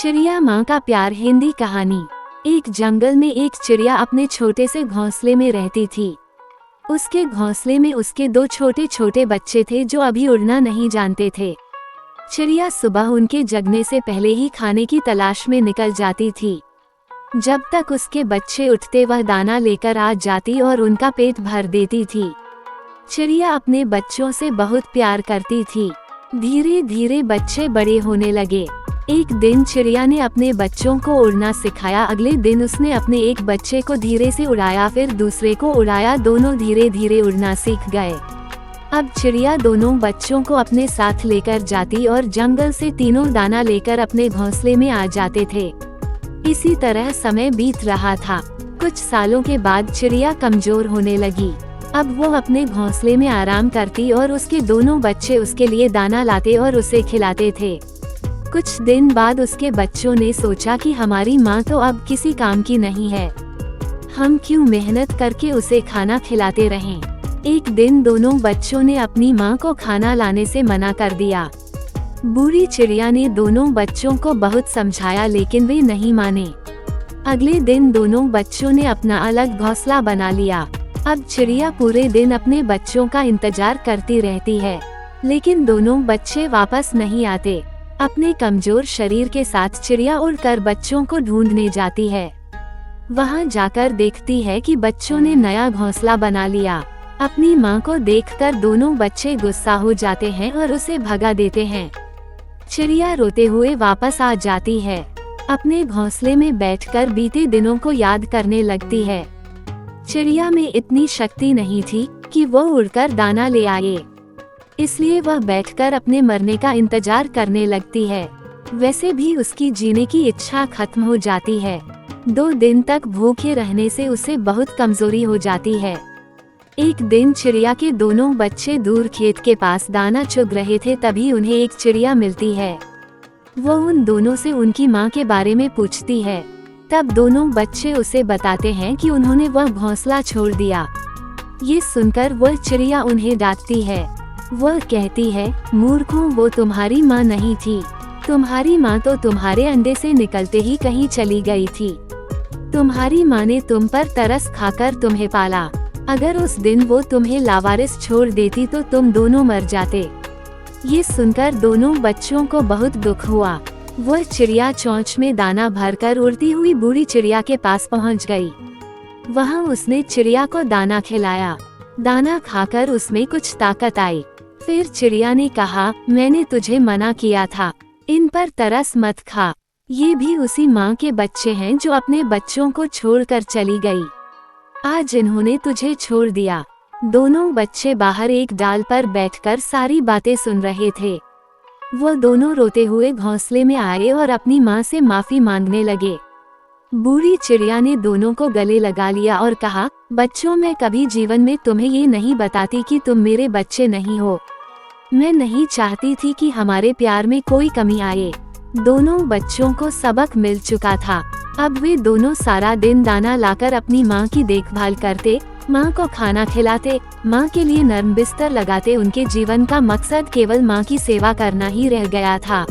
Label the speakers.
Speaker 1: चिड़िया माँ का प्यार। हिंदी कहानी। एक जंगल में एक चिड़िया अपने छोटे से घोंसले में रहती थी। उसके घोंसले में उसके दो छोटे छोटे बच्चे थे जो अभी उड़ना नहीं जानते थे। चिड़िया सुबह उनके जगने से पहले ही खाने की तलाश में निकल जाती थी। जब तक उसके बच्चे उठते वह दाना लेकर आ जाती और उनका पेट भर देती थी। चिड़िया अपने बच्चों से बहुत प्यार करती थी। धीरे धीरे बच्चे बड़े होने लगे। एक दिन चिड़िया ने अपने बच्चों को उड़ना सिखाया। अगले दिन उसने अपने एक बच्चे को धीरे से उड़ाया, फिर दूसरे को उड़ाया। दोनों धीरे धीरे उड़ना सीख गए। अब चिड़िया दोनों बच्चों को अपने साथ लेकर जाती और जंगल से तीनों दाना लेकर अपने घोंसले में आ जाते थे। इसी तरह समय बीत रहा था। कुछ सालों के बाद चिड़िया कमजोर होने लगी। अब वो अपने घोंसले में आराम करती और उसके दोनों बच्चे उसके लिए दाना लाते और उसे खिलाते थे। कुछ दिन बाद उसके बच्चों ने सोचा कि हमारी माँ तो अब किसी काम की नहीं है, हम क्यों मेहनत करके उसे खाना खिलाते रहें। एक दिन दोनों बच्चों ने अपनी माँ को खाना लाने से मना कर दिया। बूढ़ी चिड़िया ने दोनों बच्चों को बहुत समझाया लेकिन वे नहीं माने। अगले दिन दोनों बच्चों ने अपना अलग घोंसला बना लिया। अब चिड़िया पूरे दिन अपने बच्चों का इंतजार करती रहती है, लेकिन दोनों बच्चे वापस नहीं आते। अपने कमजोर शरीर के साथ चिड़िया उड़कर बच्चों को ढूंढने जाती है। वहां जाकर देखती है कि बच्चों ने नया घोंसला बना लिया। अपनी मां को देखकर दोनों बच्चे गुस्सा हो जाते हैं और उसे भगा देते हैं। चिड़िया रोते हुए वापस आ जाती है। अपने घोंसले में बैठकर बीते दिनों को याद करने लगती है। चिड़िया में इतनी शक्ति नहीं थी कि वो उड़कर दाना ले आए, इसलिए वह बैठकर अपने मरने का इंतजार करने लगती है। वैसे भी उसकी जीने की इच्छा खत्म हो जाती है। 2 दिन तक भूखे रहने से उसे बहुत कमजोरी हो जाती है। एक दिन चिड़िया के दोनों बच्चे दूर खेत के पास दाना चुग रहे थे, तभी उन्हें एक चिड़िया मिलती है। वो उन दोनों से उनकी माँ के बारे में पूछती है। तब दोनों बच्चे उसे बताते हैं कि उन्होंने वह घोंसला छोड़ दिया। ये सुनकर वह चिड़िया उन्हें डांटती है। वह कहती है, मूर्खों, वो तुम्हारी माँ नहीं थी। तुम्हारी माँ तो तुम्हारे अंडे से निकलते ही कहीं चली गई थी। तुम्हारी माँ ने तुम पर तरस खाकर तुम्हें पाला। अगर उस दिन वो तुम्हें लावारिस छोड़ देती तो तुम दोनों मर जाते। ये सुनकर दोनों बच्चों को बहुत दुख हुआ। वह चिड़िया चोंच में दाना भरकर उड़ती हुई बूढ़ी चिड़िया के पास पहुँच गई। वहाँ उसने चिड़िया को दाना खिलाया। दाना खाकर उसमें कुछ ताकत आई। फिर चिड़िया ने कहा, मैंने तुझे मना किया था, इन पर तरस मत खा। ये भी उसी माँ के बच्चे हैं जो अपने बच्चों को छोड़कर चली गई। आज इन्होंने तुझे छोड़ दिया। दोनों बच्चे बाहर एक डाल पर बैठकर सारी बातें सुन रहे थे। वो दोनों रोते हुए घोंसले में आए और अपनी माँ से माफी मांगने लगे। बूढ़ी चिड़िया ने दोनों को गले लगा लिया और कहा, बच्चों, मैं कभी जीवन में तुम्हें ये नहीं बताती कि तुम मेरे बच्चे नहीं हो। मैं नहीं चाहती थी कि हमारे प्यार में कोई कमी आए। दोनों बच्चों को सबक मिल चुका था। अब वे दोनों सारा दिन दाना लाकर अपनी माँ की देखभाल करते, माँ को खाना खिलाते, माँ के लिए नरम बिस्तर लगाते। उनके जीवन का मकसद केवल माँ की सेवा करना ही रह गया था।